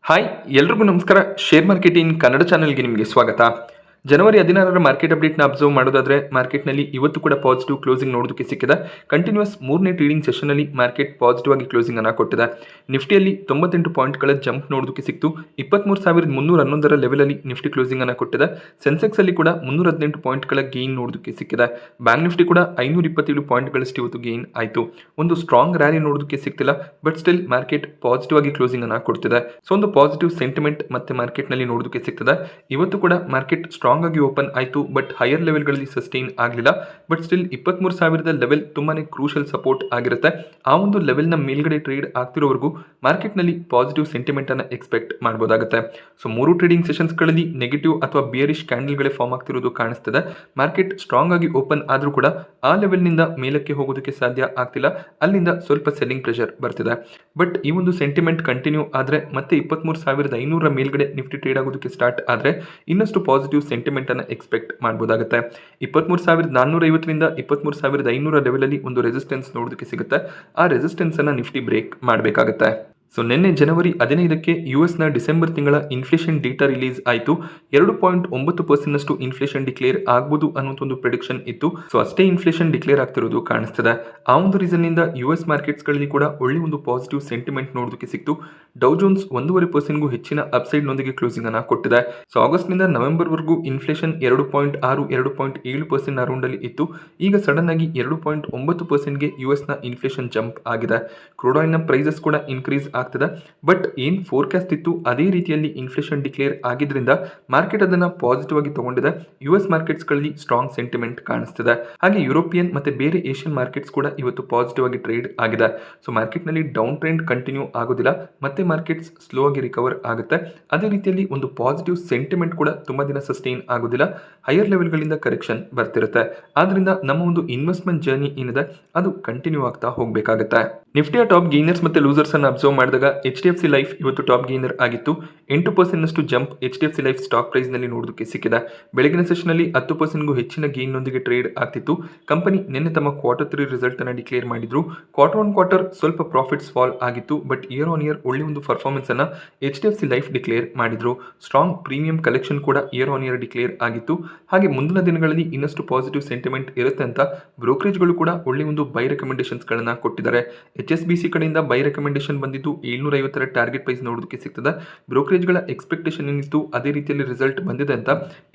Hi ಎಲ್ರಿಗೂ ನಮಸ್ಕಾರ. Share market in Kannada ಚಾನೆಲ್ಗೆ ನಿಮಗೆ ಸ್ವಾಗತ. ಜನವರಿ 16ರ ಮಾರ್ಕೆಟ್ ಅಪ್ಡೇಟ್ನ ಅಬ್ಸರ್ವ್ ಮಾಡೋದಾದ್ರೆ ಮಾರ್ಕೆಟ್ನಲ್ಲಿ ಇವತ್ತು ಕೂಡ ಪಾಸಿಟಿವ್ ಕ್ಲೋಸಿಂಗ್ ನೋಡೋದಕ್ಕೆ ಸಿಕ್ಕಿದೆ. ಕಂಟಿನ್ಯೂಸ್ ಮೂರನೇ ಟ್ರೇಡಿಂಗ್ ಸೆಷನಲ್ಲಿ ಮಾರ್ಕೆಟ್ ಪಾಸಿಟಿವ್ ಆಗಿ ಕ್ಲೋಸಿಂಗ್ ಅನ್ನು ಕೊಟ್ಟಿದೆ. ನಿಫ್ಟಿಯಲ್ಲಿ 98 ಪಾಯಿಂಟ್ಗಳ ಜಂಪ್ ನೋಡೋದಕ್ಕೆ ಸಿಕ್ತು. 23,311ರ ಲೆವೆಲಲ್ಲಿ ನಿಫ್ಟಿ ಕ್ಲೋಸಿಂಗ್ ಅನ್ನು ಕೊಟ್ಟಿದೆ. ಸೆನ್ಸೆಕ್ಸ್ ಅಲ್ಲಿ ಕೂಡ 318 ಪಾಯಿಂಟ್ಗಳ ಗೇನ್ ನೋಡೋದಕ್ಕೆ ಸಿಕ್ಕಿದೆ. ಬ್ಯಾಂಕ್ ನಿಫ್ಟಿ ಕೂಡ 527 ಪಾಯಿಂಟ್ಗಳಷ್ಟು ಇವತ್ತು ಗೇನ್ ಆಯಿತು. ಒಂದು ಸ್ಟ್ರಾಂಗ್ ರ್ಯಾಲಿ ನೋಡೋದಕ್ಕೆ ಸಿಕ್ತಿಲ್ಲ, ಬಟ್ ಸ್ಟಿಲ್ ಮಾರ್ಕೆಟ್ ಪಾಸಿಟಿವ್ ಆಗಿ ಕ್ಲೋಸಿಂಗ್ ಅನ್ನು ಕೊಡ್ತಿದೆ. ಸೊ ಒಂದು ಪಾಸಿಟಿವ್ ಸೆಂಟಿಮೆಂಟ್ ಮತ್ತೆ ಮಾರ್ಕೆಟ್ನಲ್ಲಿ ನೋಡೋದಕ್ಕೆ ಸಿಗ್ತದೆ. ಇವತ್ತು ಕೂಡ ಮಾರ್ಕೆಟ್ ಸ್ಟ್ರಾಂಗ್ ಆಗಿ ಓಪನ್ ಆಯಿತು, ಬಟ್ ಹೈಯರ್ ಲೆವೆಲ್ಗಳಲ್ಲಿ ಸಸ್ಟೈನ್ ಆಗಲಿಲ್ಲ. ಬಟ್ ಸ್ಟಿಲ್ 23,000ದ ಲೆವೆಲ್ ತುಂಬಾನೇ ಕ್ರೂಷಿಯಲ್ ಸಪೋರ್ಟ್ ಆಗಿರುತ್ತೆ. ಆ ಒಂದು ಲೆವೆಲ್ನ ಮೇಲ್ಗಡೆ ಟ್ರೇಡ್ ಆಗ್ತಿರೋವರೆಗೂ ಮಾರ್ಕೆಟ್ನಲ್ಲಿ ಪಾಸಿಟಿವ್ ಸೆಂಟಿಮೆಂಟ್ ಅನ್ನು ಎಕ್ಸ್ಪೆಕ್ಟ್ ಮಾಡಬಹುದಾಗುತ್ತೆ. ಸೊ ಮೂರು ಟ್ರೇಡಿಂಗ್ ಸೆಷನ್ಸ್ಗಳಲ್ಲಿ ನೆಗೆಟಿವ್ ಅಥವಾ ಬಿಯರಿಶ್ ಕ್ಯಾಂಡಲ್ಗಳೇ ಫಾರ್ಮ್ ಆಗ್ತಿರೋದು ಕಾಣಿಸ್ತಿದೆ. ಮಾರ್ಕೆಟ್ ಸ್ಟ್ರಾಂಗ್ ಆಗಿ ಓಪನ್ ಆದರೂ ಕೂಡ ಆ ಲೆವೆಲ್ನಿಂದ ಮೇಲಕ್ಕೆ ಹೋಗೋದಕ್ಕೆ ಸಾಧ್ಯ ಆಗ್ತಿಲ್ಲ. ಅಲ್ಲಿಂದ ಸ್ವಲ್ಪ ಸೆಲ್ಲಿಂಗ್ ಪ್ರೆಷರ್ ಬರ್ತಿದೆ. ಬಟ್ ಈ ಒಂದು ಸೆಂಟಿಮೆಂಟ್ ಕಂಟಿನ್ಯೂ ಆದರೆ ಮತ್ತೆ 23,500ರ ಮೇಲ್ಗಡೆ ನಿಫ್ಟಿ ಟ್ರೇಡ್ ಆಗೋದಕ್ಕೆ ಸ್ಟಾರ್ಟ್ ಆದರೆ ಇನ್ನಷ್ಟು ಪಾಸಿಟಿವ್ ಸೆಂಟಿಮೆಂಟ್ ಅನ್ನು ಎಕ್ಸ್ಪೆಕ್ಟ್ ಮಾಡಬಹುದಾಗುತ್ತೆ. 23,450ರಿಂದ 23,500 ಲೆವೆಲಲ್ಲಿ ಒಂದು ರೆಸಿಸ್ಟೆನ್ಸ್ ನೋಡೋದಕ್ಕೆ ಸಿಗುತ್ತೆ. ಆ ರೆಸಿಸ್ಟೆನ್ಸ್ ಅನ್ನು ನಿಫ್ಟಿ ಬ್ರೇಕ್ ಮಾಡಬೇಕಾಗುತ್ತೆ. ಸೊ ನಿನ್ನೆ ಜನವರಿ 15ಕ್ಕೆ ಯುಎಸ್ನ ಡಿಸೆಂಬರ್ ತಿಂಗಳ ಇನ್ಫ್ಲೇಷನ್ ಡೇಟಾ ರಿಲೀಸ್ ಆಯಿತು. 2.9% ಇನ್ಫ್ಲೇಷನ್ ಡಿಕ್ಲೇರ್ ಆಗ್ಬೋದು ಅನ್ನೋಂಥ ಒಂದು ಪ್ರಿಡಿಕ್ಷನ್ ಇತ್ತು. ಸೊ ಅಷ್ಟೇ ಇನ್ಫ್ಲೇಷನ್ ಡಿಕ್ಲೇರ್ ಆಗ್ತಿರೋದು ಕಾಣಿಸ್ತಿದೆ. ಆ ಒಂದು ರೀಸನ್ ನಿಂದ ಯುಎಸ್ ಮಾರ್ಕೆಟ್ಸ್ಗಳಲ್ಲಿ ಕೂಡ ಒಳ್ಳೆ ಒಂದು ಪಾಸಿಟಿವ್ ಸೆಂಟಿಮೆಂಟ್ ನೋಡೋದಕ್ಕೆ ಸಿಕ್ತು. ಡೌ ಜೋನ್ಸ್ 1.5%ಗೂ ಹೆಚ್ಚಿನ ಅಪ್ಸೈಡ್ ನೊಂದಿಗೆ ಕ್ಲೋಸಿಂಗ್ ಅನ್ನು ಕೊಟ್ಟಿದೆ. ಸೊ ಆಗಸ್ಟ್ ನಿಂದ ನವೆಂಬರ್ ವರೆಗೂ ಇನ್ಫ್ಲೇಷನ್ 2.6 2.7% ಅರೌಂಡ್ ಅಲ್ಲಿ ಇತ್ತು. ಈಗ ಸಡನ್ ಆಗಿ 2.9%ಗೆ ಯುಎಸ್ನ ಇನ್ಫ್ಲೇಷನ್ ಜಂಪ್ ಆಗಿದೆ. ಕ್ರೂಡ್ ಆಯಿಲ್ನ ಪ್ರೈಸಸ್ ಕೂಡ ಇನ್ಕ್ರೀಸ್ ಆಗ್ತದೆ. ಬಟ್ ಏನ್ ಫೋರ್ಕಾಸ್ಟ್ ಇತ್ತು ಅದೇ ರೀತಿಯಲ್ಲಿ ಇನ್ಫ್ಲೇಷನ್ ಡಿಕ್ಲೇರ್ ಆಗಿದ್ರಿಂದ ಮಾರ್ಕೆಟ್ ಅದನ್ನ ಪಾಸಿಟಿವ್ ಆಗಿ ತಗೊಂಡಿದೆ. ಯುಎಸ್ ಮಾರ್ಕೆಟ್ಸ್ ಗಳಲ್ಲಿ ಸ್ಟ್ರಾಂಗ್ ಸೆಂಟಿಮೆಂಟ್ ಕಾಣಿಸ್ತಿದೆ. ಹಾಗೆ ಯುರೋಪಿಯನ್ ಮತ್ತೆ ಬೇರೆ ಏಷ್ಯನ್ ಮಾರ್ಕೆಟ್ಸ್ ಕೂಡ ಇವತ್ತು ಪಾಸಿಟಿವ್ ಆಗಿ ಟ್ರೇಡ್ ಆಗಿದೆ. ಸೊ ಮಾರ್ಕೆಟ್ ನಲ್ಲಿ ಡೌನ್ ಟ್ರೆಂಡ್ ಕಂಟಿನ್ಯೂ ಆಗೋದಿಲ್ಲ, ಮತ್ತೆ ಮಾರ್ಕೆಟ್ಸ್ ಸ್ಲೋ ಆಗಿ ರಿಕವರ್ ಆಗುತ್ತೆ. ಅದೇ ರೀತಿಯಲ್ಲಿ ಒಂದು ಪಾಸಿಟಿವ್ ಸೆಂಟಿಮೆಂಟ್ ಕೂಡ ತುಂಬಾ ದಿನ ಸಸ್ಟೈನ್ ಆಗೋದಿಲ್ಲ. ಹೈಯರ್ ಲೆವೆಲ್ಗಳಿಂದ ಕರೆಕ್ಷನ್ ಬರ್ತಿರುತ್ತೆ. ಆದ್ರಿಂದ ನಮ್ಮ ಒಂದು ಇನ್ವೆಸ್ಟ್ಮೆಂಟ್ ಜರ್ನಿ ಏನಿದೆ ಅದು ಕಂಟಿನ್ಯೂ ಆಗ್ತಾ ಹೋಗಬೇಕಾಗುತ್ತೆ. ನಿಫ್ಟಿಯ ಟಾಪ್ ಗೇನರ್ಸ್ ಮತ್ತೆ ಲೂಸರ್ಸ್ ಅನ್ನು ಅಬ್ಸರ್ವ್ ಮಾಡಿದಾಗ HDFC ಲೈಫ್ ಇವತ್ತು ಟಾಪ್ ಗೇನರ್ ಆಗಿತ್ತು. 8% jump HDFC life stock price ನಲ್ಲಿ ನೋಡೋದಕ್ಕೆ ಸಿಕ್ಕಿದೆ. ಬೆಳಗಿನ ಸೆಷನ್ ಅಲ್ಲಿ 10%ಗೂ ಹೆಚ್ಚಿನ ಗೇನ್ ನೊಂದಿಗೆ ಟ್ರೇಡ್ ಆಗ್ತಿತ್ತು. ಕಂಪನಿ ನಿನ್ನೆ ತಮ್ಮ Q3 ರಿಸಲ್ಟ್ ಅನ್ನು ಡಿಕ್ಲೇರ್ ಮಾಡಿದ್ರು. ಕ್ವಾರ್ಟರ್ ಸ್ವಲ್ಪ ಪ್ರಾಫಿಟ್ಸ್ ಫಾಲ್ ಆಗಿತ್ತು, ಬಟ್ ಇಯರ್ ಆನ್ ಇಯರ್ ಒಳ್ಳೆ ಒಂದು ಪರ್ಫಾರ್ಮೆನ್ಸ್ ಅನ್ನ HDFC ಲೈಫ್ ಡಿಕ್ಲೇರ್ ಮಾಡಿದ್ರು. ಸ್ಟ್ರಾಂಗ್ ಪ್ರೀಮಿಯಂ ಕಲೆಕ್ಷನ್ ಕೂಡ ಇಯರ್ ಆನ್ ಇಯರ್ ಡಿಕ್ಲೇರ್ ಆಗಿತ್ತು. ಹಾಗೆ ಮುಂದಿನ ದಿನಗಳಲ್ಲಿ ಇನ್ನಷ್ಟು ಪಾಸಿಟಿವ್ ಸೆಂಟಿಮೆಂಟ್ ಇರುತ್ತೆ ಅಂತ ಬ್ರೋಕರೇಜ್ಗಳು ಕೂಡ ಒಳ್ಳೆ ಒಂದು ಬೈ ರೆಕಮೆಂಡೇಶನ್ಸ್ ಗಳನ್ನ ಕೊಟ್ಟಿದ್ದಾರೆ. HSBC ಕಡೆಯಿಂದ ಬೈ ರೆಕಮೆಂಡೇಶನ್ ಬಂದಿದ್ದು 750ರ ಟಾರ್ಗೆಟ್ ಪ್ರೈಸ್ ನೋಡೋದಕ್ಕೆ ಸಿಗ್ತದೆ. ಬ್ರೋಕರೇಜ್ಗಳ ಎಕ್ಸ್ಪೆಕ್ಟೇಷನ್ ಏನಿತ್ತು ಅದೇ ರೀತಿಯಲ್ಲಿ ರಿಸಲ್ಟ್ ಬಂದಿದೆ ಅಂತ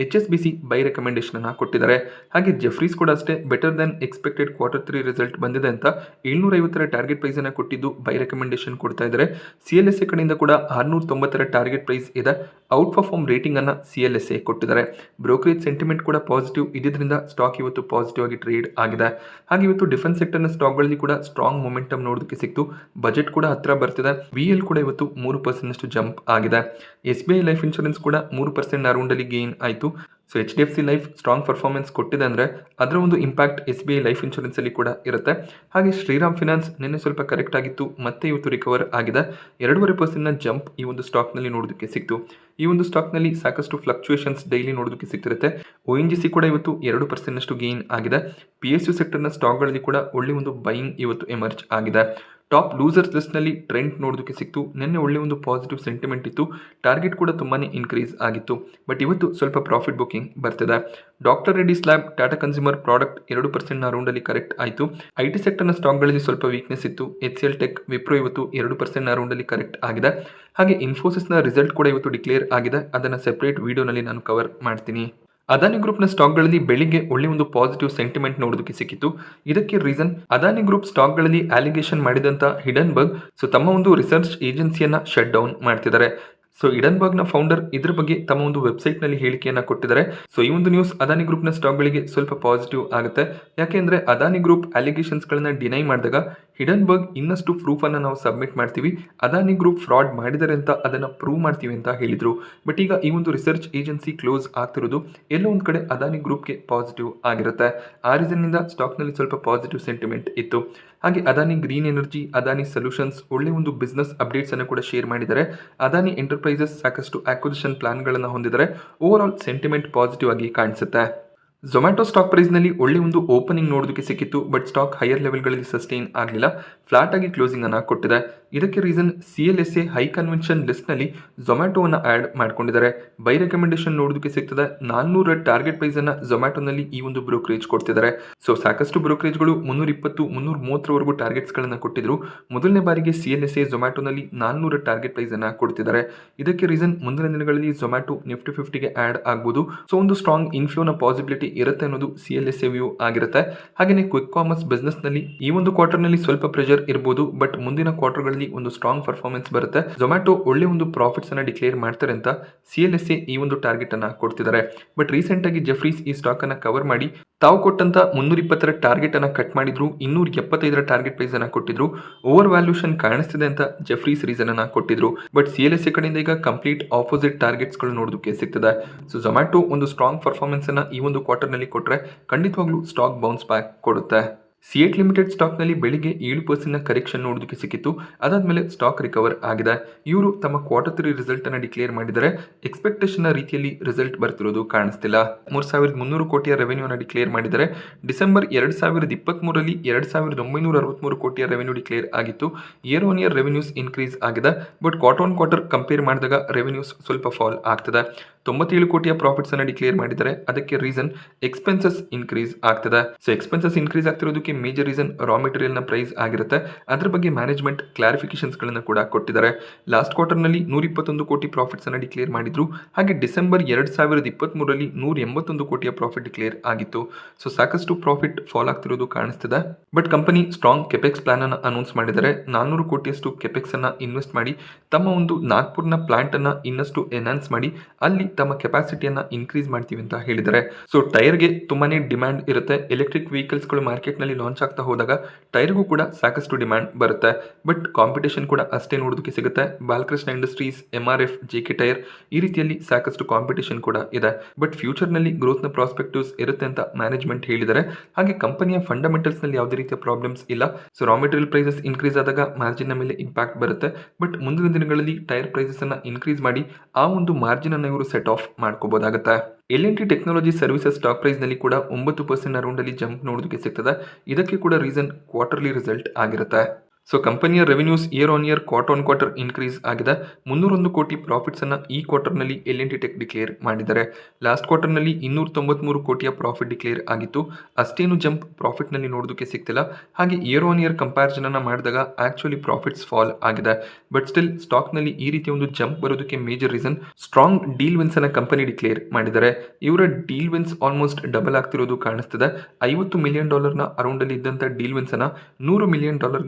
HSBC ಬೈ ರೆಕಮೆಂಡೇಶನ್ ಅನ್ನ ಕೊಟ್ಟಿದ್ದಾರೆ. ಹಾಗೆ ಜೆಫ್ರೀಸ್ ಕೂಡ ಅಷ್ಟೇ better than expected Q3 result ಬಂದಿದೆ ಅಂತ 750ರ ಟಾರ್ಗೆಟ್ ಪ್ರೈಸ್ ಅನ್ನ ಕೊಟ್ಟಿದ್ದು ಬೈ ರೆಕಮೆಂಡೇಶನ್ ಕೊಡ್ತಾ ಇದ್ದಾರೆ. CLSA ಕಡೆಯಿಂದ ಕೂಡ 690ರ ಟಾರ್ಗೆಟ್ ಪ್ರೈಸ್ ಇದೆ. ಔಟ್ ಪರ್ಫಾರ್ಮ್ ರೇಟಿಂಗ್ ಅನ್ನ CLSA ಕೊಟ್ಟಿದ್ದಾರೆ. ಬ್ರೋಕರೇಜ್ ಸೆಂಟಿಮೆಂಟ್ ಕೂಡ ಪಾಸಿಟಿವ್ ಇದ್ರಿಂದ ಸ್ಟಾಕ್ ಇವತ್ತು ಪಾಸಿಟಿವ್ ಆಗಿ ಟ್ರೇಡ್ ಆಗಿದೆ. ಹಾಗೆ ಇವತ್ತು ಡಿಫೆನ್ಸ್ ಸೆಕ್ಟರ್ನ ಸ್ಟಾಕ್ಗಳಲ್ಲಿ ಕೂಡ ಸ್ಟ್ರಾಂಗ್ ಮೊಮೆಂಟಮ್ ನೋಡೋದಕ್ಕೆ ಸಿಕ್ತು. ಬಜೆಟ್ ಕೂಡ ಹತ್ರ ಬರ್ತಿದೆ. VL ಕೂಡ ಇವತ್ತು 3% ಜಂಪ್ ಆಗಿದೆ. SBI ಲೈಫ್ ಇನ್ಶೂರೆನ್ಸ್ ಕೂಡ 3% ಅರೌಂಡ್ ಅಲ್ಲಿ ಗೇನ್ ಆಯಿತು. So HDFC life strong performance ಕೊಟ್ಟಿದೆ ಅಂದರೆ ಅದರ ಒಂದು ಇಂಪ್ಯಾಕ್ಟ್ SBI ಲೈಫ್ ಇನ್ಶೂರೆನ್ಸ್ ಅಲ್ಲಿ ಕೂಡ ಇರುತ್ತೆ. ಹಾಗೆ ಶ್ರೀರಾಮ್ ಫಿನಾನ್ಸ್ ನಿನ್ನೆ ಸ್ವಲ್ಪ ಕರೆಕ್ಟ್ ಆಗಿತ್ತು, ಮತ್ತೆ ಇವತ್ತು ರಿಕವರ್ ಆಗಿದೆ. 2.5% ಜಂಪ್ ಈ ಒಂದು ಸ್ಟಾಕ್ನಲ್ಲಿ ನೋಡೋದಕ್ಕೆ ಸಿಕ್ತು. ಈ ಒಂದು ಸ್ಟಾಕ್ನಲ್ಲಿ ಸಾಕಷ್ಟು ಫ್ಲಕ್ಚುಯೇಷನ್ಸ್ ಡೈಲಿ ನೋಡೋದಕ್ಕೆ ಸಿಗ್ತಿರುತ್ತೆ. ONGC ಕೂಡ ಇವತ್ತು 2% ಗೇನ್ ಆಗಿದೆ. PSU ಸೆಕ್ಟರ್ನ ಸ್ಟಾಕ್ಗಳಲ್ಲಿ ಕೂಡ ಒಳ್ಳೆ ಒಂದು ಬೈಯಿಂಗ್ ಇವತ್ತು ಎಮರ್ಜ್ ಆಗಿದೆ. ಟಾಪ್ ಲೂಸರ್ಸ್ ಲಿಸ್ಟ್ನಲ್ಲಿ ಟ್ರೆಂಡ್ ನೋಡೋದಕ್ಕೆ ಸಿಕ್ತು. ನಿನ್ನೆ ಒಳ್ಳೆ ಒಂದು ಪಾಸಿಟಿವ್ ಸೆಂಟಿಮೆಂಟ್ ಇತ್ತು. ಟಾರ್ಗೆಟ್ ಕೂಡ ತುಂಬಾನೇ ಇನ್ಕ್ರೀಸ್ ಆಗಿತ್ತು, ಬಟ್ ಇವತ್ತು ಸ್ವಲ್ಪ ಪ್ರಾಫಿಟ್ ಬುಕಿಂಗ್ ಬರ್ತಿದೆ. Doctor Reddy's lab, Tata consumer product 2% around ಅಲ್ಲಿ ಕರೆಕ್ಟ್ ಆಯಿತು. IT ಸೆಕ್ಟರ್ನ ಸ್ಟಾಕ್ಗಳಲ್ಲಿ ಸ್ವಲ್ಪ ವೀಕ್ನೆಸ್ ಇತ್ತು. HCL ಟೆಕ್, ವಿಪ್ರೋ ಇವತ್ತು 2% ಅರೌಂಡ್ ಅಲ್ಲಿ ಕರೆಕ್ಟ್ ಆಗಿದೆ. ಹಾಗೆ ಇನ್ಫೋಸಿಸ್ನ ರಿಸಲ್ಟ್ ಕೂಡ ಇವತ್ತು ಡಿಕ್ಲೇರ್ ಆಗಿದೆ. ಅದನ್ನು ಸೆಪರೇಟ್ ವಿಡಿಯೋನಲ್ಲಿ ನಾನು ಕವರ್ ಮಾಡ್ತೀನಿ. ಅದಾನಿ ಗ್ರೂಪ್ನ ಸ್ಟಾಕ್ಗಳಲ್ಲಿ ಬೆಳಿಗ್ಗೆ ಒಳ್ಳೆ ಒಂದು ಪಾಸಿಟಿವ್ ಸೆಂಟಿಮೆಂಟ್ ನೋಡೋದಕ್ಕೆ ಸಿಕ್ಕಿತ್ತು. ಇದಕ್ಕೆ ರೀಸನ್ ಅದಾನಿ ಗ್ರೂಪ್ ಸ್ಟಾಕ್ಗಳಲ್ಲಿ ಅಲಿಗೇಷನ್ ಮಾಡಿದಂತ ಹಿಡನ್ಬರ್ಗ್ ತಮ್ಮ ಒಂದು ರಿಸರ್ಚ್ ಏಜೆನ್ಸಿಯನ್ನ ಶಟ್ ಡೌನ್ ಮಾಡ್ತಿದ್ದಾರೆ. ಸೊ ಹಿಡನ್ಬರ್ಗ್ನ ಫೌಂಡರ್ ಇದ್ರ ಬಗ್ಗೆ ತಮ್ಮ ಒಂದು ವೆಬ್ಸೈಟ್ನಲ್ಲಿ ಹೇಳಿಕೆಯನ್ನು ಕೊಟ್ಟಿದ್ದಾರೆ. ಸೊ ಈ ಒಂದು ನ್ಯೂಸ್ ಅದಾನಿ ಗ್ರೂಪ್ನ ಸ್ಟಾಕ್ಗಳಿಗೆ ಸ್ವಲ್ಪ ಪಾಸಿಟಿವ್ ಆಗುತ್ತೆ. ಯಾಕೆಂದರೆ ಅದಾನಿ ಗ್ರೂಪ್ ಅಲಿಗೇಷನ್ಸ್ಗಳನ್ನ ಡಿನೈ ಮಾಡಿದಾಗ ಹಿಡನ್ಬರ್ಗ್ ಇನ್ನಷ್ಟು ಪ್ರೂಫನ್ನು ನಾವು ಸಬ್ಮಿಟ್ ಮಾಡ್ತೀವಿ, ಅದಾನಿ ಗ್ರೂಪ್ ಫ್ರಾಡ್ ಮಾಡಿದ್ದಾರೆ ಅಂತ ಅದನ್ನು ಪ್ರೂವ್ ಮಾಡ್ತೀವಿ ಅಂತ ಹೇಳಿದರು. ಬಟ್ ಈಗ ಈ ಒಂದು ರಿಸರ್ಚ್ ಏಜೆನ್ಸಿ ಕ್ಲೋಸ್ ಆಗ್ತಿರೋದು ಎಲ್ಲೋ ಒಂದು ಕಡೆ ಅದಾನಿ ಗ್ರೂಪ್ಗೆ ಪಾಸಿಟಿವ್ ಆಗಿರುತ್ತೆ. ಆ ರೀಸನ್ನಿಂದ ಸ್ಟಾಕ್ನಲ್ಲಿ ಸ್ವಲ್ಪ ಪಾಸಿಟಿವ್ ಸೆಂಟಿಮೆಂಟ್ ಇತ್ತು. ಹಾಗೆ Adani green energy, Adani solutions ಒಳ್ಳೆ ಒಂದು ಬಿಸ್ನೆಸ್ ಅಪ್ಡೇಟ್ಸ್ ಅನ್ನು ಕೂಡ ಶೇರ್ ಮಾಡಿದ್ದಾರೆ. ಅದಾನಿ ಎಂಟರ್ಪ್ರೈಸಸ್ ಸಾಕಷ್ಟು ಆಕ್ವಿಸಿಷನ್ ಪ್ಲಾನ್ಗಳನ್ನು ಹೊಂದಿದ್ದಾರೆ. ಓವರ್ ಆಲ್ ಸೆಂಟಿಮೆಂಟ್ ಪಾಸಿಟಿವ್ ಆಗಿ ಕಾಣಿಸುತ್ತೆ. ಝೊಮ್ಯಾಟೊ ಸ್ಟಾಕ್ ಪ್ರೈಸ್ನಲ್ಲಿ ಒಳ್ಳೆ ಒಂದು ಓಪನಿಂಗ್ ನೋಡೋದಕ್ಕೆ ಸಿಕ್ಕಿತ್ತು, ಬಟ್ ಸ್ಟಾಕ್ ಹೈಯರ್ ಲೆವೆಲ್ಗಳಲ್ಲಿ ಸಸ್ಟೈನ್ ಆಗಲಿಲ್ಲ, ಫ್ಲಾಟ್ ಆಗಿ ಕ್ಲೋಸಿಂಗ್ ಅನ್ನು ಕೊಟ್ಟಿದೆ. ಇದಕ್ಕೆ ರೀಸನ್ CLSA ಹೈ ಕನ್ವೆನ್ಷನ್ ಲಿಸ್ಟ್ನಲ್ಲಿ ಝೊಮ್ಯಾಟೊವನ್ನು ಆ್ಯಡ್ ಮಾಡ್ಕೊಂಡಿದ್ದಾರೆ. ಬೈ ರೆಕಮೆಂಡೇಶನ್ ನೋಡೋದಕ್ಕೆ ಸಿಗ್ತದೆ. 400 ಟಾರ್ಗೆಟ್ ಪ್ರೈಸ್ ಅನ್ನು ಝೊಮ್ಯಾಟೊನಲ್ಲಿ ಈ ಒಂದು ಬ್ರೋಕರೇಜ್ ಕೊಡ್ತಿದ್ದಾರೆ. ಸೊ ಸಾಕಷ್ಟು ಬ್ರೋಕರೇಜ್ಗಳು 320 330 ಟಾರ್ಗೆಟ್ಸ್ಗಳನ್ನು ಕೊಟ್ಟಿದ್ರು. ಮೊದಲನೇ ಬಾರಿಗೆ CLSA ಝೊಮ್ಯಾಟೊನಲ್ಲಿ 400 ಟಾರ್ಗೆಟ್ ಪ್ರೈಸ್ ಅನ್ನು ಕೊಡ್ತಿದ್ದಾರೆ. ಇದಕ್ಕೆ ರೀಸನ್ ಮುಂದಿನ ದಿನಗಳಲ್ಲಿ ಝೊಮ್ಯಾಟೊ ನಿಫ್ಟಿ 50ಗೆ ಆ್ಯಡ್ ಆಗ್ಬೋದು. ಸೊ ಒಂದು ಸ್ಟ್ರಾಂಗ್ ಇನ್ಫ್ಲೋನ ಪಾಸಿಬಿಲಿಟಿ ಇರುತ್ತೆ ಅನ್ನೋದು CLSA ವ್ಯೂ ಆಗಿರುತ್ತೆ. ಹಾಗೆಯೇ ಕ್ವಿಕ್ ಕಾಮರ್ಸ್ ಬಿಸ್ನೆಸ್ ನಲ್ಲಿ ಈ ಒಂದು ಕ್ವಾರ್ಟರ್ ನಲ್ಲಿ ಸ್ವಲ್ಪ ಪ್ರೆಷರ್ ಇರಬಹುದು, ಬಟ್ ಮುಂದಿನ ಕ್ವಾರ್ಟರ್ ಗಳಲ್ಲಿ ಒಂದು ಸ್ಟ್ರಾಂಗ್ ಪರ್ಫಾರ್ಮೆನ್ಸ್ ಬರುತ್ತೆ. ಝೊಮ್ಯಾಟೊ ಒಳ್ಳೆ ಒಂದು ಪ್ರಾಫಿಟ್ಸ್ ಅನ್ನ ಡಿಕ್ಲೇರ್ ಮಾಡ್ತಾರೆ ಅಂತ CLSA ಈ ಒಂದು ಟಾರ್ಗೆಟ್ ಅನ್ನ ಕೊಡ್ತಿದ್ದಾರೆ. ಬಟ್ ರೀಸೆಂಟ್ ಆಗಿ ಜೆಫ್ರೀಸ್ ಈ ಸ್ಟಾಕ್ ಅನ್ನ ಕವರ್ ಮಾಡಿ ತಾವು ಕೊಟ್ಟಂತ 320 ಟಾರ್ಗೆಟ್ ಅನ್ನ ಕಟ್ ಮಾಡಿದ್ರು, 275 ಟಾರ್ಗೆಟ್ ಪ್ರೈಸ್ ಅನ್ನ ಕೊಟ್ಟಿದ್ರು. ಓವರ್ ವ್ಯಾಲ್ಯೂಷನ್ ಕಾಣಿಸ್ತಿದೆ ಅಂತ ಜೆಫ್ರೀಸ್ ರೀಸನ್ ಅನ್ನ ಕೊಟ್ಟಿದ್ರು. ಬಟ್ CLSA ಕಡೆಯಿಂದ ಈಗ ಕಂಪ್ಲೀಟ್ ಆಪೋಸಿಟ್ ಟಾರ್ಗೆಟ್ಸ್ ಗಳು ನೋಡೋದಕ್ಕೆ ಸಿಗ್ತದೆ. ಸೊ ಝೊಮ್ಯಾಟೊ ಒಂದು ಸ್ಟ್ರಾಂಗ್ ಪರ್ಫಾರ್ಮೆನ್ಸ್ ಅನ್ನ ಈ ಒಂದು ಕ್ವಾರ್ಟರ್ ನಲ್ಲಿ ಕೊಟ್ಟರೆ ಖಂಡಿತವಾಗ್ಲೂ ಸ್ಟಾಕ್ ಬೌನ್ಸ್ ಬ್ಯಾಕ್ ಕೊಡುತ್ತೆ. ಸಿಯೇಟ್ ಲಿಮಿಟೆಡ್ ಸ್ಟಾಕ್ನಲ್ಲಿ ಬೆಳಿಗ್ಗೆ 7% ಕರೆಕ್ಷನ್ ನೋಡೋದಕ್ಕೆ ಸಿಕ್ಕಿತ್ತು. ಅದಾದ್ಮೇಲೆ ಸ್ಟಾಕ್ ರಿಕವರ್ ಆಗಿದೆ. ಇವರು ತಮ್ಮ ಕ್ವಾರ್ಟರ್ 3 ರಿಸಲ್ಟ್ ಅನ್ನು ಡಿಕ್ಲೇರ್ ಮಾಡಿದರೆ ಎಕ್ಸ್ಪೆಕ್ಟೇಷನ್ ರೀತಿಯಲ್ಲಿ ರಿಸಲ್ಟ್ ಬರ್ತಿರೋದು ಕಾಣಿಸ್ತಿಲ್ಲ. 3,300 ಕೋಟಿಯ ರೆವೆನ್ಯೂ ಅನ್ನು ಡಿಕ್ಲೇರ್ ಮಾಡಿದರೆ ಡಿಸೆಂಬರ್ 2023ರಲ್ಲಿ 2,963 ಕೋಟಿಯ ರೆವೆನ್ಯೂ ಡಿಕ್ಲೇರ್ ಆಗಿತ್ತು. Year on year revenues increase ಆಗಿದೆ, but quarter on quarter compare ಮಾಡಿದಾಗ ರೆವೆನ್ಯೂಸ್ ಸ್ವಲ್ಪ ಫಾಲ್ ಆಗ್ತದೆ. 97 ಕೋಟಿಯ ಪ್ರಾಫಿಟ್ಸ್ ಅನ್ನು ಡಿಕ್ಲೇರ್ ಮಾಡಿದರೆ ಅದಕ್ಕೆ ರೀಸನ್ ಎಕ್ಸ್ಪೆನ್ಸಸ್ ಇನ್ಕ್ರೀಸ್ ಆಗ್ತದೆ. ಸೊ ಎಕ್ಸ್ಪೆನ್ಸಸ್ ಇನ್ಕ್ರೀಸ್ ಆಗ್ತಿರೋದಕ್ಕೆ ಮೇಜರ್ ರೀಸನ್ ರಾ ಮೆಟೀರಿಯಲ್ ನ ಪ್ರೈಸ್ ಆಗಿರುತ್ತೆ. ಅದರ ಬಗ್ಗೆ ಮ್ಯಾನೇಜ್ಮೆಂಟ್ ಕ್ಲಾರಿಫಿಕೇಶನ್ಸ್ ಗಳನ್ನು ಕೂಡ ಕೊಟ್ಟಿದ್ದಾರೆ. ಲಾಸ್ಟ್ ಕ್ವಾರ್ಟರ್ ನಲ್ಲಿ 121 ಕೋಟಿ ಪ್ರಾಫಿಟ್ಸ್ ಅನ್ನು ಡಿಕ್ಲೇರ್ ಮಾಡಿದ್ರು. ಹಾಗೆ ಡಿಸೆಂಬರ್ 2023ರಲ್ಲಿ 181 ಕೋಟಿಯ ಪ್ರಾಫಿಟ್ ಡಿಕ್ಲೇರ್ ಆಗಿತ್ತು. ಸೊ ಸಾಕಷ್ಟು ಪ್ರಾಫಿಟ್ ಫಾಲ್ ಆಗ್ತಿರೋದು ಕಾಣಿಸ್ತಿದೆ. But company strong capex plan ಅನ್ನು ಅನೌನ್ಸ್ ಮಾಡಿದರೆ 400 ಕೋಟಿಯಷ್ಟು ಕೆಪೆಕ್ಸ್ ಅನ್ನ ಇನ್ವೆಸ್ಟ್ ಮಾಡಿ ತಮ್ಮ ಒಂದು ನಾಗ್ಪುರ್ನ ಪ್ಲಾಂಟ್ ಅನ್ನ ಇನ್ನಷ್ಟು ಎನ್ಹಾನ್ಸ್ ಮಾಡಿ ಅಲ್ಲಿ ತಮ್ಮ ಕೆಪಾಸಿಟಿಯನ್ನ ಇನ್ಕ್ರೀಸ್ ಮಾಡ್ತೀವಿ ಅಂತ ಹೇಳಿದ್ದಾರೆ. ಸೊ ಟೈರ್ಗೆ ತುಂಬಾನೇ ಡಿಮ್ಯಾಂಡ್ ಇರುತ್ತೆ. ಎಲೆಕ್ಟ್ರಿಕ್ ವೆಹಿಕಲ್ಸ್ ಗಳು ಮಾರ್ಕೆಟ್ ನಲ್ಲಿ ಲಾಂಚ್ ಆಗ್ತಾ ಹೋದಾಗ ಟೈರ್ಗೂ ಕೂಡ ಸಾಕಷ್ಟು ಡಿಮ್ಯಾಂಡ್ ಬರುತ್ತೆ. ಬಟ್ ಕಾಂಪಿಟೇಷನ್ ಕೂಡ ಅಷ್ಟೇ ನೋಡೋದಕ್ಕೆ ಸಿಗುತ್ತೆ. Balakrishna industries, MRF, JK tyre ಈ ರೀತಿಯಲ್ಲಿ ಸಾಕಷ್ಟು ಕಾಂಪಿಟೇಷನ್ ಕೂಡ ಇದೆ. ಬಟ್ ಫ್ಯೂಚರ್ ನಲ್ಲಿ ಗ್ರೋತ್ ನ ಪ್ರಾಸ್ಪೆಕ್ಟಿವ್ಸ್ ಇರುತ್ತೆ ಅಂತ ಮ್ಯಾನೇಜ್ಮೆಂಟ್ ಹೇಳಿದ್ದಾರೆ. ಹಾಗೆ ಕಂಪನಿಯ ಫಂಡಮೆಂಟಲ್ಸ್ ನಲ್ಲಿ ಯಾವುದೇ ರೀತಿಯ ಪ್ರಾಬ್ಲಮ್ಸ್ ಇಲ್ಲ. So raw material prices increase ಆದಾಗ ಮಾರ್ಜಿನ್ ನ ಮೇಲೆ ಇಂಪ್ಯಾಕ್ಟ್ ಬರುತ್ತೆ. ಬಟ್ ಮುಂದಿನ ದಿನಗಳಲ್ಲಿ ಟೈರ್ ಪ್ರೈಸಸ್ ಅನ್ನ ಇನ್ಕ್ರೀಸ್ ಮಾಡಿ ಆ ಒಂದು ಮಾರ್ಜಿನ್ ಅನ್ನು ಇವರು ಸೆಟ್ ಆಫ್ ಮಾಡ್ಕೋಬಹುದಾಗುತ್ತೆ. L&T technology services stock price ನಲ್ಲಿ ಕೂಡ 9% ಅರೌಂಡ್ ಅಲ್ಲಿ ಜಂಪ್ ನೋಡೋದಕ್ಕೆ ಸಿಗ್ತದೆ. ಇದಕ್ಕೆ ಕೂಡ ರೀಸನ್ ಕ್ವಾರ್ಟರ್ಲಿ ರಿಸಲ್ಟ್ ಆಗಿರುತ್ತೆ. ಸೊ ಕಂಪನಿಯ revenues year on year quarter on quarter increase ಆಗಿದೆ. 301 ಕೋಟಿ ಪ್ರಾಫಿಟ್ಸ್ ಅನ್ನ ಈ ಕ್ವಾರ್ಟರ್ ನಲ್ಲಿ L&T ಟೆಕ್ ಡಿಕ್ಲೇರ್ ಮಾಡಿದ್ದಾರೆ. ಲಾಸ್ಟ್ ಕ್ವಾರ್ಟರ್ ನಲ್ಲಿ 293 ಕೋಟಿಯ ಪ್ರಾಫಿಟ್ ಡಿಕ್ಲೇರ್ ಆಗಿತ್ತು. ಅಷ್ಟೇನು ಜಂಪ್ ಪ್ರಾಫಿಟ್ ನಲ್ಲಿ ನೋಡೋದಕ್ಕೆ ಸಿಗ್ತಿಲ್ಲ. ಹಾಗೆ ಇಯರ್ ಆನ್ ಇಯರ್ ಕಂಪ್ಯಾರಿಸನ್ ಅನ್ನ ಮಾಡಿದಾಗ ಆಕ್ಚುಲಿ ಪ್ರಾಫಿಟ್ಸ್ ಫಾಲ್ ಆಗಿದೆ. ಬಟ್ ಸ್ಟಿಲ್ ಸ್ಟಾಕ್ ನಲ್ಲಿ ಈ ರೀತಿಯ ಒಂದು ಜಂಪ್ ಬರೋದಕ್ಕೆ major reason strong deal wins ಅನ್ನ ಕಂಪನಿ ಡಿಕ್ಲೇರ್ ಮಾಡಿದ್ದಾರೆ. ಇವರ ಡೀಲ್ ವಿನ್ಸ್ ಆಲ್ಮೋಸ್ಟ್ ಡಬಲ್ ಆಗ್ತಿರೋದು ಕಾಣಿಸ್ತಿದೆ. $50 ಮಿಲಿಯನ್ ಅರೌಂಡ್ ಅಲ್ಲಿ ಇದ್ದಂತ ಡೀಲ್ ವಿನ್ಸ್ ಅನ್ನ $100 ಮಿಲಿಯನ್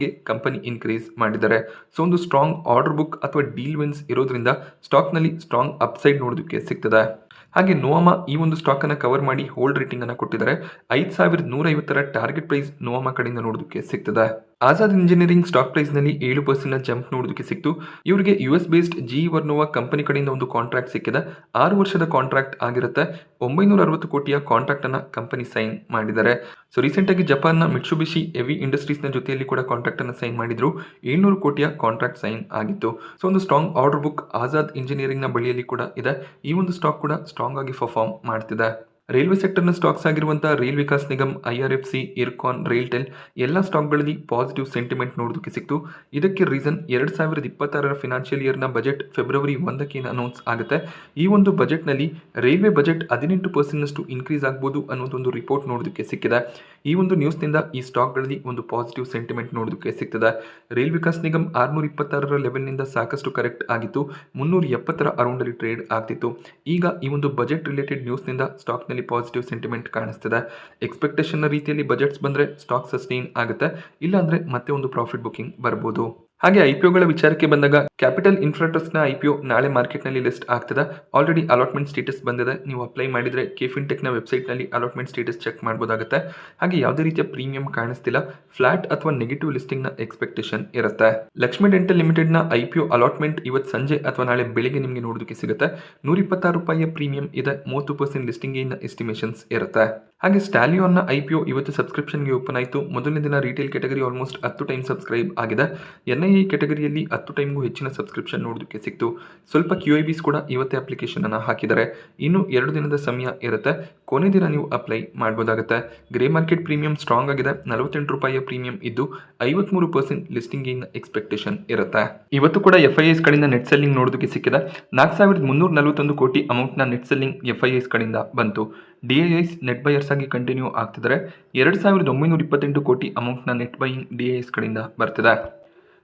ಕಂಪನಿ ಇನ್ಕ್ರೀಸ್ ಮಾಡಿದ್ದಾರೆ. ಸೊ ಒಂದು ಸ್ಟ್ರಾಂಗ್ ಆರ್ಡರ್ ಬುಕ್ ಅಥವಾ ಡೀಲ್ ವಿನ್ಸ್ ಇರೋದ್ರಿಂದ ಸ್ಟಾಕ್ ನಲ್ಲಿ ಸ್ಟ್ರಾಂಗ್ ಅಪ್ಸೈಡ್ ನೋಡೋದಕ್ಕೆ ಸಿಗ್ತದೆ. ಹಾಗೆ ನೋವಾಮಾ ಈ ಒಂದು ಸ್ಟಾಕ್ ಅನ್ನ ಕವರ್ ಮಾಡಿ ಹೋಲ್ಡ್ ರೇಟಿಂಗ್ ಅನ್ನ ಕೊಟ್ಟಿದ್ದಾರೆ. 5,150 ಟಾರ್ಗೆಟ್ ಪ್ರೈಸ್ ನೋವಾಮಾ ಕಡೆಯಿಂದ ನೋಡೋದಕ್ಕೆ ಸಿಗ್ತದೆ. ಆಜಾದ್ ಇಂಜಿನಿಯರಿಂಗ್ ಸ್ಟಾಕ್ ಪ್ರೈಸ್ ನಲ್ಲಿ 7% ಜಂಪ್ ನೋಡೋದಕ್ಕೆ ಸಿಕ್ತು. ಇವರಿಗೆ US ಬೇಸ್ಡ್ GE ವರ್ನೋವಾ ಕಂಪನಿ ಕಡೆಯಿಂದ ಒಂದು ಕಾಂಟ್ರಾಕ್ಟ್ ಸಿಕ್ಕಿದೆ. 6 ವರ್ಷದ ಕಾಂಟ್ರಾಕ್ಟ್ ಆಗಿರುತ್ತೆ. 960 ಕೋಟಿಯ ಕಾಂಟ್ರಾಕ್ಟ್ ಅನ್ನ ಕಂಪನಿ ಸೈನ್ ಮಾಡಿದ್ದಾರೆ. ಸೊ ರೀಸೆಂಟ್ ಆಗಿ ಜಪಾನ್ನ ಮಿಟ್ಸುಬಿಶಿ ಹೆವಿ ಇಂಡಸ್ಟ್ರೀಸ್ ನ ಜೊತೆಯಲ್ಲಿ ಕೂಡ ಕಾಂಟ್ರಾಕ್ಟ್ ಅನ್ನ ಸೈನ್ ಮಾಡಿದ್ರು. 700 ಕೋಟಿಯ ಕಾಂಟ್ರಾಕ್ಟ್ ಸೈನ್ ಆಗಿತ್ತು. ಸೊ ಒಂದು strong order book Azad engineering ನ ಬಳಿಯಲ್ಲಿ ಕೂಡ ಇದೆ. ಈ ಒಂದು ಸ್ಟಾಕ್ ಕೂಡ ಸ್ಟ್ರಾಂಗ್ ಆಗಿ ಪರ್ಫಾರ್ಮ್ ಮಾಡ್ತಿದೆ. ರೈಲ್ವೆ ಸೆಕ್ಟರ್ನ ಸ್ಟಾಕ್ಸ್ ಆಗಿರುವಂತಹ ರೈಲ್ ವಿಕಾಸ್ ನಿಗಮ್, IRFC, ಇರ್ಕಾನ್, ರೈಲ್ಟೆಲ್ ಎಲ್ಲ ಸ್ಟಾಕ್ಗಳಲ್ಲಿ ಪಾಸಿಟಿವ್ ಸೆಂಟಿಮೆಂಟ್ ನೋಡೋದಕ್ಕೆ ಸಿಕ್ತು. ಇದಕ್ಕೆ ರೀಸನ್ 2026 ಫಿನಾನ್ಷಿಯಲ್ ಇಯರ್ನ ಬಜೆಟ್ ಫೆಬ್ರವರಿ 1ಕ್ಕೆ ಅನೌನ್ಸ್ ಆಗುತ್ತೆ. ಈ ಒಂದು ಬಜೆಟ್ನಲ್ಲಿ ರೈಲ್ವೆ ಬಜೆಟ್ 18% ಇನ್ಕ್ರೀಸ್ ಆಗ್ಬೋದು ಅನ್ನೋದೊಂದು ರಿಪೋರ್ಟ್ ನೋಡೋದಕ್ಕೆ ಸಿಕ್ಕಿದೆ. ಈ ಒಂದು ನ್ಯೂಸ್ನಿಂದ ಈ ಸ್ಟಾಕ್ಗಳಲ್ಲಿ ಒಂದು ಪಾಸಿಟಿವ್ ಸೆಂಟಿಮೆಂಟ್ ನೋಡೋದಕ್ಕೆ ಸಿಗ್ತದೆ. ರೈಲ್ ವಿಕಾಸ್ ನಿಗಮ್ 626 ಲೆವೆಲ್ನಿಂದ ಸಾಕಷ್ಟು ಕರೆಕ್ಟ್ ಆಗಿತ್ತು. 370 ಅರೌಂಡಲ್ಲಿ ಟ್ರೇಡ್ ಆಗ್ತಿತ್ತು. ಈಗ ಈ ಒಂದು ಬಜೆಟ್ ರಿಲೇಟೆಡ್ ನ್ಯೂಸ್ನಿಂದ ಸ್ಟಾಕ್ನಲ್ಲಿ ಪಾಸಿಟಿವ್ ಸೆಂಟಿಮೆಂಟ್ ಕಾಣಿಸ್ತಿದೆ. ಎಕ್ಸ್ಪೆಕ್ಟೇಷನ್ ರೀತಿಯಲ್ಲಿ ಬಜೆಟ್ಸ್ ಬಂದರೆ ಸ್ಟಾಕ್ ಸಸ್ಟೈನ್ ಆಗುತ್ತೆ, ಇಲ್ಲಾಂದ್ರೆ ಮತ್ತೆ ಒಂದು ಪ್ರಾಫಿಟ್ ಬುಕಿಂಗ್ ಬರ್ಬೋದು. ಹಾಗೆ IPOಗಳ ವಿಚಾರಕ್ಕೆ ಬಂದಾಗ ಕ್ಯಾಪಿಟಲ್ ಇನ್ಫ್ರಾಟ್ರಸ್ಟ್ನ IPO ನಾಳೆ ಮಾರ್ಕೆಟ್ನಲ್ಲಿ ಲಿಸ್ಟ್ ಆಗ್ತದೆ. ಆಲ್ರೆಡಿ ಅಲಾಟ್ಮೆಂಟ್ ಸ್ಟೇಟಸ್ ಬಂದಿದೆ. ನೀವು ಅಪ್ಲೈ ಮಾಡಿದರೆ KFinTechನ ವೆಬ್ಸೈಟ್ನಲ್ಲಿ ಅಲಾಟ್ಮೆಂಟ್ ಸ್ಟೇಟಸ್ ಚೆಕ್ ಮಾಡ್ಬೋದಾಗುತ್ತೆ. ಹಾಗೆ ಯಾವುದೇ ರೀತಿಯ ಪ್ರೀಮಿಯಂ ಕಾಣಿಸ್ತಿಲ್ಲ. ಫ್ಲಾಟ್ ಅಥವಾ ನೆಗೆಟಿವ್ ಲಿಸ್ಟಿಂಗ್ನ ಎಕ್ಸ್ಪೆಕ್ಟೇಷನ್ ಇರುತ್ತೆ. ಲಕ್ಷ್ಮಿ ಡೆಂಟಲ್ ಲಿಮಿಟೆಡ್ನ IPO ಅಲಾಟ್ಮೆಂಟ್ ಇವತ್ತು ಸಂಜೆ ಅಥವಾ ನಾಳೆ ಬೆಳಿಗ್ಗೆ ನಿಮಗೆ ನೋಡೋದಕ್ಕೆ ಸಿಗುತ್ತೆ. ₹126 ಪ್ರೀಮಿಯಂ ಇದೆ. 30% ಲಿಸ್ಟಿಂಗ್ ಎಸ್ಟಿಮೇಷನ್ಸ್ ಇರುತ್ತೆ. ಹಾಗೆ ಸ್ಟಾಲಿಯೋನ್ನ IPO ಇವತ್ತು ಸಬ್ಸ್ಕ್ರಿಪ್ಷನ್ಗೆ ಓಪನ್ ಆಯಿತು. ಮೊದಲನೇ ದಿನ retail category almost 10 time subscribe ಆಗಿದೆ. NII ಕ್ಯಾಟಗರಿಯಲ್ಲಿ 10 ಟೈಮ್ಗೂ ಹೆಚ್ಚಿನ ಸಬ್ಸ್ಕ್ರಿಪ್ಷನ್ ನೋಡೋದಕ್ಕೆ ಸಿಕ್ತು. ಸ್ವಲ್ಪ QIBs ಕೂಡ ಇವತ್ತೇ ಅಪ್ಲಿಕೇಶನನ್ನು ಹಾಕಿದ್ದಾರೆ. ಇನ್ನು 2 ದಿನದ ಸಮಯ ಇರುತ್ತೆ. ಕೊನೆ ದಿನ ನೀವು ಅಪ್ಲೈ ಮಾಡ್ಬೋದಾಗುತ್ತೆ. ಗ್ರೇ ಮಾರ್ಕೆಟ್ ಪ್ರೀಮಿಯಂ ಸ್ಟ್ರಾಂಗ್ ಆಗಿದೆ. ₹48 ಪ್ರೀಮಿಯಂ ಇದ್ದು 53% ಲಿಸ್ಟಿಂಗ್ ಗೇನ್ ಎಕ್ಸ್ಪೆಕ್ಟೇಷನ್ ಇರುತ್ತೆ. ಇವತ್ತು ಕೂಡ FIIs ಕಡೆಯಿಂದ ನೆಟ್ ಸೆಲ್ಲಿಂಗ್ ನೋಡೋದಕ್ಕೆ ಸಿಕ್ಕಿದೆ. 4,341 ಕೋಟಿ ಅಮೌಂಟ್ನ ನೆಟ್ ಸೆಲ್ಲಿಂಗ್ FIIs ಕಡೆಯಿಂದ ಬಂತು. DIIs ನೆಟ್ ಬಯರ್ಸ್ ಆಗಿ ಕಂಟಿನ್ಯೂ ಆಗ್ತಿದ್ದಾರೆ. 2,928 ಕೋಟಿ ಅಮೌಂಟ್ನ ನೆಟ್ ಬೈಯಿಂಗ್ DIIs ಕಡೆಯಿಂದ ಬರ್ತಿದೆ.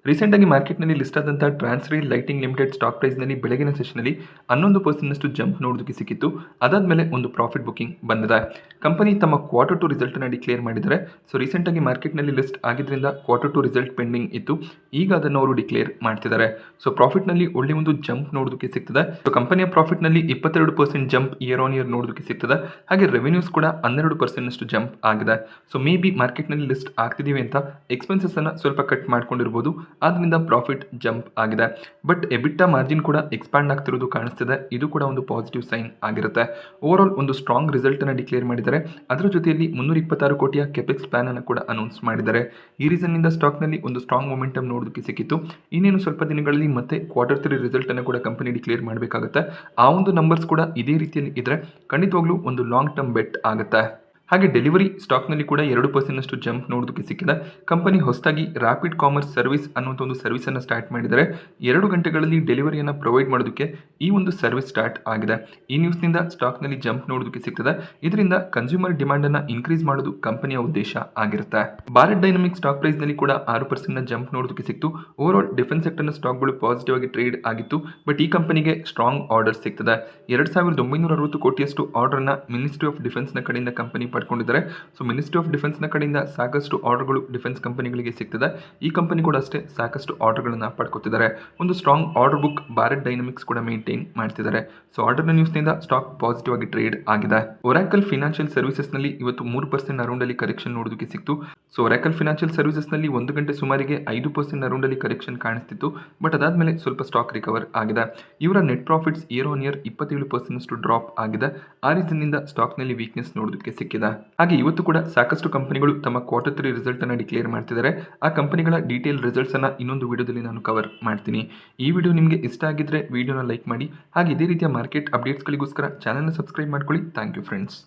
ರೀಸೆಂಟಾಗಿ ಮಾರ್ಕೆಟ್ನಲ್ಲಿ ಲಿಸ್ಟ್ ಆದಂಥ ಟ್ರಾನ್ಸ್ರೇಲ್ ಲೈಟಿಂಗ್ ಲಿಮಿಟೆಡ್ ಸ್ಟಾಕ್ ಪ್ರೈಸ್ನಲ್ಲಿ ಬೆಳಗಿನ ಸೆಷನಲ್ಲಿ 11% ಜಂಪ್ ನೋಡೋದಕ್ಕೆ ಸಿಕ್ಕಿತ್ತು. ಅದಾದಮೇಲೆ ಒಂದು ಪ್ರಾಫಿಟ್ ಬುಕಿಂಗ್ ಬಂದಿದೆ. ಕಂಪನಿ ತಮ್ಮ Q2 ರಿಸಲ್ಟನ್ನು ಡಿಕ್ಲೇರ್ ಮಾಡಿದ್ದಾರೆ. ಸೊ ರೀಸೆಂಟಾಗಿ ಮಾರ್ಕೆಟ್ನಲ್ಲಿ ಲಿಸ್ಟ್ ಆಗಿದ್ದರಿಂದ Q2 ರಿಸಲ್ಟ್ ಪೆಂಡಿಂಗ್ ಇತ್ತು. ಈಗ ಅದನ್ನು ಅವರು ಡಿಕ್ಲೇರ್ ಮಾಡ್ತಿದ್ದಾರೆ. ಸೊ ಪ್ರಾಫಿಟ್ನಲ್ಲಿ ಒಳ್ಳೆ ಒಂದು ಜಂಪ್ ನೋಡೋದಕ್ಕೆ ಸಿಗ್ತದೆ. ಸೊ ಕಂಪನಿಯ ಪ್ರಾಫಿಟ್ನಲ್ಲಿ 22% ಜಂಪ್ ಇಯರ್ ಆನ್ ಇಯರ್ ನೋಡೋದಕ್ಕೆ ಸಿಗ್ತದೆ. ಹಾಗೆ ರೆವೆನ್ಯೂಸ್ ಕೂಡ 12% ಜಂಪ್ ಆಗಿದೆ. ಸೊ ಮೇ ಬಿ ಮಾರ್ಕೆಟ್ನಲ್ಲಿ ಲಿಸ್ಟ್ ಆಗ್ತಿದ್ದೀವಿ ಅಂತ ಎಕ್ಸ್ಪೆನ್ಸಸ್ ಅನ್ನು ಸ್ವಲ್ಪ ಕಟ್ ಮಾಡ್ಕೊಂಡಿರ್ಬೋದು. ಆದ್ದರಿಂದ ಪ್ರಾಫಿಟ್ ಜಂಪ್ ಆಗಿದೆ. ಬಟ್ ಎಬಿಟಾ ಮಾರ್ಜಿನ್ ಕೂಡ ಎಕ್ಸ್ಪ್ಯಾಂಡ್ ಆಗ್ತಿರೋದು ಕಾಣಿಸ್ತಿದೆ. ಇದು ಕೂಡ ಒಂದು ಪಾಸಿಟಿವ್ ಸೈನ್ ಆಗಿರುತ್ತೆ. ಓವರ್ ಆಲ್ ಒಂದು ಸ್ಟ್ರಾಂಗ್ ರಿಸಲ್ಟ್ ಅನ್ನು ಡಿಕ್ಲೇರ್ ಮಾಡಿದ್ದಾರೆ. ಅದರ ಜೊತೆಯಲ್ಲಿ 326 ಕೋಟಿಯ ಕೆಪೆಕ್ಸ್ ಪ್ಲಾನ್ ಅನ್ನು ಕೂಡ ಅನೌನ್ಸ್ ಮಾಡಿದ್ದಾರೆ. ಈ ರೀಸನ್ ನಿಂದ ಸ್ಟಾಕ್ ನಲ್ಲಿ ಒಂದು ಸ್ಟ್ರಾಂಗ್ ಮೊಮೆಂಟಮ್ ನೋಡೋದಕ್ಕೆ ಸಿಕ್ಕಿತ್ತು. ಇನ್ನೇನು ಸ್ವಲ್ಪ ದಿನಗಳಲ್ಲಿ ಮತ್ತೆ Q3 ರಿಸಲ್ಟ್ ಅನ್ನು ಕೂಡ ಕಂಪನಿ ಡಿಕ್ಲೇರ್ ಮಾಡಬೇಕಾಗುತ್ತೆ. ಆ ಒಂದು ನಂಬರ್ಸ್ ಕೂಡ ಇದೇ ರೀತಿಯಲ್ಲಿ ಇದ್ರೆ ಖಂಡಿತವಾಗ್ಲೂ ಒಂದು ಲಾಂಗ್ ಟರ್ಮ್ ಬೆಟ್ ಆಗುತ್ತೆ. ಹಾಗೆ ಡೆಲಿವರಿ ಸ್ಟಾಕ್ನಲ್ಲಿ ಕೂಡ 2% ಜಂಪ್ ನೋಡೋದಕ್ಕೆ ಸಿಕ್ಕಿದೆ. ಕಂಪನಿ ಹೊಸದಾಗಿ ರ್ಯಾಪಿಡ್ ಕಾಮರ್ಸ್ ಸರ್ವಿಸ್ ಅನ್ನುವಂಥ ಒಂದು ಸರ್ವಿಸನ್ನು ಸ್ಟಾರ್ಟ್ ಮಾಡಿದರೆ 2 ಗಂಟೆಗಳಲ್ಲಿ ಡೆಲಿವರಿಯನ್ನು ಪ್ರೊವೈಡ್ ಮಾಡೋದಕ್ಕೆ ಈ ಒಂದು ಸರ್ವಿಸ್ ಸ್ಟಾರ್ಟ್ ಆಗಿದೆ. ಈ ನ್ಯೂಸ್ನಿಂದ ಸ್ಟಾಕ್ನಲ್ಲಿ ಜಂಪ್ ನೋಡೋದಕ್ಕೆ ಸಿಗ್ತದೆ. ಇದರಿಂದ ಕನ್ಸ್ಯೂಮರ್ ಡಿಮಾಂಡನ್ನು ಇನ್ಕ್ರೀಸ್ ಮಾಡೋದು ಕಂಪನಿಯ ಉದ್ದೇಶ ಆಗಿರುತ್ತೆ. ಭಾರತ್ ಡೈನಮಿಕ್ ಸ್ಟಾಕ್ ಪ್ರೈಸ್ನಲ್ಲಿ ಕೂಡ 6% ಜಂಪ್ ನೋಡೋದಕ್ಕೆ ಸಿಕ್ತು. ಓವರ್ ಆಲ್ ಡಿಫೆನ್ಸ್ ಸೆಕ್ಟರ್ನ ಸ್ಟಾಕ್ಗಳು ಪಾಸಿಟಿವ್ ಆಗಿ ಟ್ರೇಡ್ ಆಗಿತ್ತು. ಬಟ್ ಈ ಕಂಪನಿಗೆ ಸ್ಟ್ರಾಂಗ್ ಆರ್ಡರ್ ಸಿಗ್ತದೆ. 2,960 ಕೋಟಿಯಷ್ಟು ಆರ್ಡರ್ನ ಮಿನಿಸ್ಟ್ರಿ ಆಫ್ ಡಿಫೆನ್ಸ್ನ ಕಡೆಯಿಂದ ಕಂಪನಿ ಪಡ್ಕೊಂಡಿದ್ದಾರೆ. ಸೊ ಮಿನಿಸ್ಟ್ರಿ ಆಫ್ ಡಿಫೆನ್ಸ್ನ ಕಡೆಯಿಂದ ಸಾಕಷ್ಟು ಆರ್ಡರ್ಗಳು ಡಿಫೆನ್ಸ್ ಕಂಪನಿಗಳಿಗೆ ಸಿಗ್ತದೆ. ಈ ಕಂಪನಿ ಕೂಡ ಅಷ್ಟೇ ಸಾಕಷ್ಟು ಆರ್ಡರ್ಗಳನ್ನು ಪಡ್ಕೊತಿದ್ದಾರೆ. ಒಂದು strong order book Bharat dynamics ಕೂಡ ಮೇಂಟೈನ್ ಮಾಡ್ತಿದ್ದಾರೆ. ಸೊ ಆರ್ಡರ್ನ ನ್ಯೂಸ್ನಿಂದ ಸ್ಟಾಕ್ ಪಾಸಿಟಿವ್ ಆಗಿ ಟ್ರೇಡ್ ಆಗಿದೆ. ಒರಾಕಲ್ ಫಿನಾನ್ಷಿಯಲ್ ಸರ್ವಿಸಸ್ನಲ್ಲಿ ಇವತ್ತು 3% ಅರೌಂಡಲ್ಲಿ ಕರೆಕ್ಷನ್ ನೋಡೋದಕ್ಕೆ ಸಿಕ್ತು. ಸೊ ಒರಾಕಲ್ ಫಿನಾನ್ಷಿಯಲ್ ಸರ್ವಿಸಸ್ನಲ್ಲಿ 1 ಗಂಟೆ ಸುಮಾರಿಗೆ 5% ಅರೌಂಡಲ್ಲಿ ಕರೆಕ್ಷನ್ ಕಾಣಿಸ್ತಿತ್ತು. ಬಟ್ ಅದಾದಮೇಲೆ ಸ್ವಲ್ಪ ಸ್ಟಾಕ್ ರಿಕವರ್ ಆಗಿದೆ. ಇವರ net profits year on year 27% drop ಆಗಿದೆ. ಆ ರೀಸನ್ನಿಂದ ಸ್ಟಾಕ್ನಲ್ಲಿ ವೀಕ್ನೆಸ್ ನೋಡೋದಕ್ಕೆ ಸಿಕ್ಕಿದೆ. ಹಾಗೆ ಇವತ್ತು ಕೂಡ ಸಾಕಷ್ಟು ಕಂಪನಿಗಳು ತಮ್ಮ Q3 ರಿಸಲ್ಟ್ ಅನ್ನು ಡಿಕ್ಲೇರ್ ಮಾಡ್ತಿದ್ದಾರೆ. ಆ ಕಂಪನಿಗಳ ಡೀಟೇಲ್ ರಿಸಲ್ಟ್ಸ್ ಅನ್ನು ಇನ್ನೊಂದು ವಿಡಿಯೋದಲ್ಲಿ ನಾನು ಕವರ್ ಮಾಡ್ತೀನಿ. ಈ ವಿಡಿಯೋ ನಿಮಗೆ ಇಷ್ಟ ಆಗಿದ್ರೆ ವಿಡಿಯೋನ ಲೈಕ್ ಮಾಡಿ. ಹಾಗೆ ಇದೇ ರೀತಿಯ ಮಾರ್ಕೆಟ್ ಅಪ್ಡೇಟ್ಸ್ಗಳಿಗೋಸ್ಕರ ಚಾನಲ್ನ ಸಬ್ಸ್ಕ್ರೈಬ್ ಮಾಡ್ಕೊಳ್ಳಿ. Thank you friends.